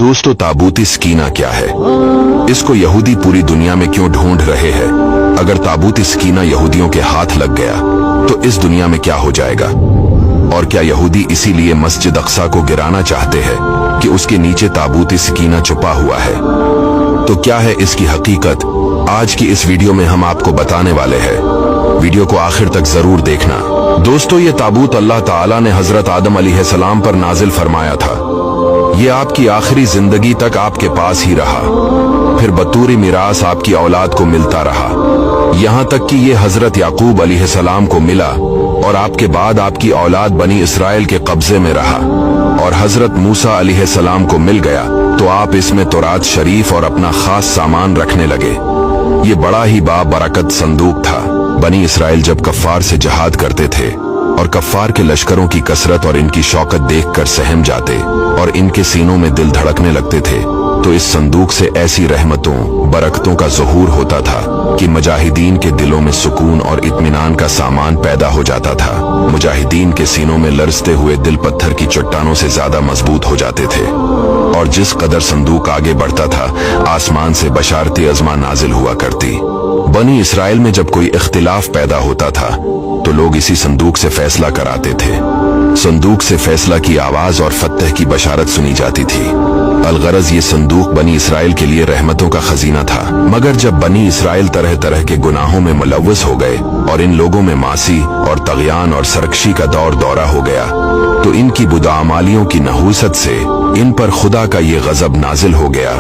दोस्तों, ताबूती सकीना क्या है? इसको यहूदी पूरी दुनिया में क्यों ढूंढ रहे हैं? अगर ताबूती सकीना यहूदियों के हाथ लग गया तो इस दुनिया में क्या हो जाएगा? और क्या यहूदी इसीलिए मस्जिद अक्सा को गिराना चाहते हैं कि उसके नीचे ताबूती सकीना छुपा हुआ है? तो क्या है इसकी हकीकत? आज की इस वीडियो में हम आपको बताने वाले हैं। वीडियो को आखिर तक जरूर देखना। दोस्तों, ये ताबूत अल्लाह ताला ने हजरत आदम अलैहिस्सलाम पर नाजिल फरमाया था। ये आपकी आखिरी जिंदगी तक आपके पास ही रहा, फिर बतूरी मिरास आपकी औलाद को मिलता रहा, यहाँ तक कि ये हजरत याकूब अलैहिस्सलाम को मिला और आपके बाद आपकी औलाद बनी इसराइल के कब्जे में रहा और हजरत मूसा अलैहिस्सलाम को मिल गया तो आप इसमें तौरात शरीफ और अपना खास सामान रखने लगे। ये बड़ा ही बाबरकत संदूक था। बनी इसराइल जब कफ्फार से जहाद करते थे और कफ्फार के लश्करों की कसरत और इनकी शौकत देखकर सहम जाते और इनके सीनों में दिल धड़कने लगते थे, तो इस संदूक से ऐसी रहमतों बरकतों का ज़हूर होता था कि मुजाहिदीन के दिलों में सुकून और इत्मीनान का सामान पैदा हो जाता था। मुजाहिदीन के सीनों में लरजते हुए दिल पत्थर की चट्टानों से ज्यादा मजबूत हो जाते थे और जिस कदर संदूक आगे बढ़ता था, आसमान से बशारती अज़मा नाजिल हुआ करती। बनी इसराइल में जब कोई इख्तिलाफ पैदा होता था तो लोग इसी संदूक से फैसला कराते थे। संदूक से फैसला की आवाज और फतह की बशारत सुनी जाती थी। अलगरज ये संदूक बनी इसराइल के लिए रहमतों का खजीना था। मगर जब बनी इसराइल तरह तरह के गुनाहों में मुलव्वस हो गए और इन लोगों में मासी और तग़यान और सरकशी का दौरा हो गया, तो इनकी बुदाअमालियों की नहूसत से इन पर खुदा का ये गजब नाजिल हो गया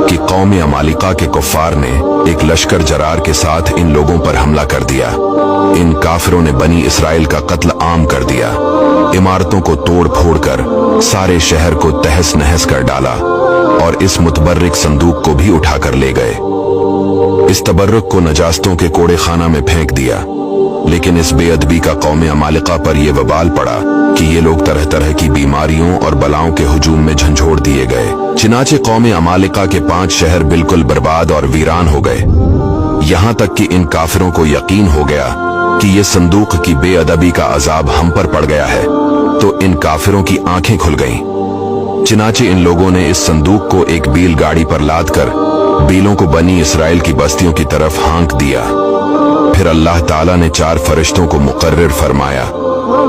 कि कौम अमालिका के कुफ्फार ने एक लश्कर जरार के साथ इन लोगों पर हमला कर दिया। इन काफिरों ने बनी इसराइल का कत्ल आम कर दिया। इमारतों को तोड़ फोड़ कर सारे शहर को तहस नहस कर डाला और इस मुतबर्रिक संदूक को भी उठाकर ले गए। इस तबर्रुक को नजास्तों के कोड़े खाना में फेंक दिया। लेकिन इस बेअदबी का कौम अमालिका पर यह वबाल पड़ा कि ये लोग तरह तरह की बीमारियों और बलाओं के हुजूम में झंझोड़ दिए गए। चिनाचे कौम अमालिका के 5 शहर बिल्कुल बर्बाद और वीरान हो गए। यहाँ तक कि इन काफिरों को यकीन हो गया कि ये संदूक की बेअदबी का अजाब हम पर पड़ गया है, तो इन काफिरों की आंखें खुल गईं। चिनाचे इन लोगों ने इस संदूक को एक बील गाड़ी पर लाद कर बीलों को बनी इसराइल की बस्तियों की तरफ हाँक दिया। फिर अल्लाह ताला ने 4 फरिश्तों को मुकर्रर फरमाया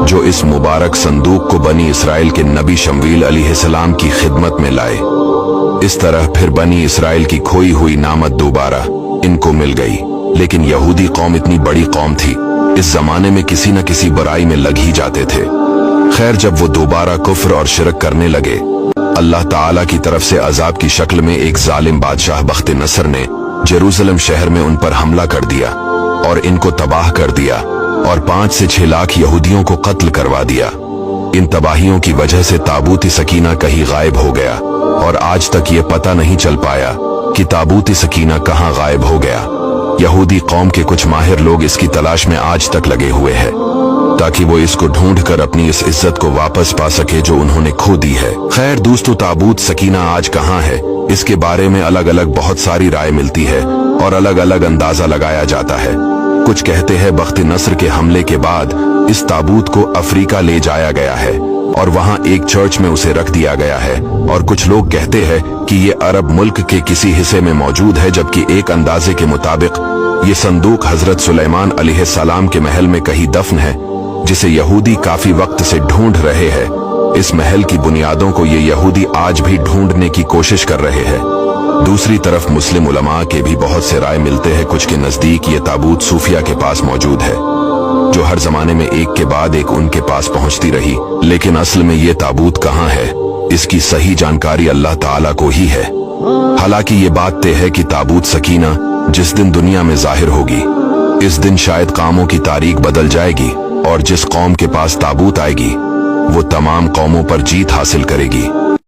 जो इस मुबारक संदूक को बनी इसराइल के नबी शमवील अलैहिस्सलाम की खिदमत में लाए। इस तरह फिर बनी इसराइल की खोई हुई नामत दोबारा इनको मिल गई। लेकिन यहूदी कौम इतनी बड़ी कौम थी, इस जमाने में किसी न किसी बुराई में लग ही जाते थे। खैर, जब वो दोबारा कुफ्र और शिरक करने लगे, अल्लाह ताला की तरफ से अजाब की शक्ल में एक जालिम बादशाह बख्त नसर ने जेरूसलम शहर में उन पर हमला कर दिया और इनको तबाह कर दिया और 5 से 6 लाख यहूदियों को कत्ल करवा दिया। इन तबाहियों की वजह से ताबूती सकीना कहीं गायब हो गया और आज तक ये पता नहीं चल पाया कि ताबूती सकीना कहाँ गायब हो गया। यहूदी कौम के कुछ माहिर लोग इसकी तलाश में आज तक लगे हुए हैं ताकि वो इसको ढूंढकर अपनी इस इज्जत को वापस पा सके जो उन्होंने खो दी है। खैर दोस्तों, ताबूत सकीना आज कहाँ है, इसके बारे में अलग अलग बहुत सारी राय मिलती है और अलग अलग अंदाजा लगाया जाता है। कुछ कहते हैं बख्त नसर के हमले के बाद इस ताबूत को अफ्रीका ले जाया गया है और वहां एक चर्च में उसे रख दिया गया है, और कुछ लोग कहते हैं कि ये अरब मुल्क के किसी हिस्से में मौजूद है, जबकि एक अंदाजे के मुताबिक ये संदूक हजरत सुलेमान अलैहिस्सलाम के महल में कहीं दफन है, जिसे यहूदी काफी वक्त से ढूंढ रहे हैं। इस महल की बुनियादों को ये यहूदी आज भी ढूंढने की कोशिश कर रहे हैं। दूसरी तरफ मुस्लिम उलमा के भी बहुत से राय मिलते हैं। कुछ के नजदीक ये ताबूत सूफिया के पास मौजूद है जो हर जमाने में एक के बाद एक उनके पास पहुंचती रही। लेकिन असल में ये ताबूत कहाँ है, इसकी सही जानकारी अल्लाह ताला को ही है। हालांकि ये बात तय है कि ताबूत सकीना जिस दिन दुनिया में जाहिर होगी, इस दिन शायद कामों की तारीख बदल जाएगी और जिस कौम के पास ताबूत आएगी वो तमाम कौमों पर जीत हासिल करेगी।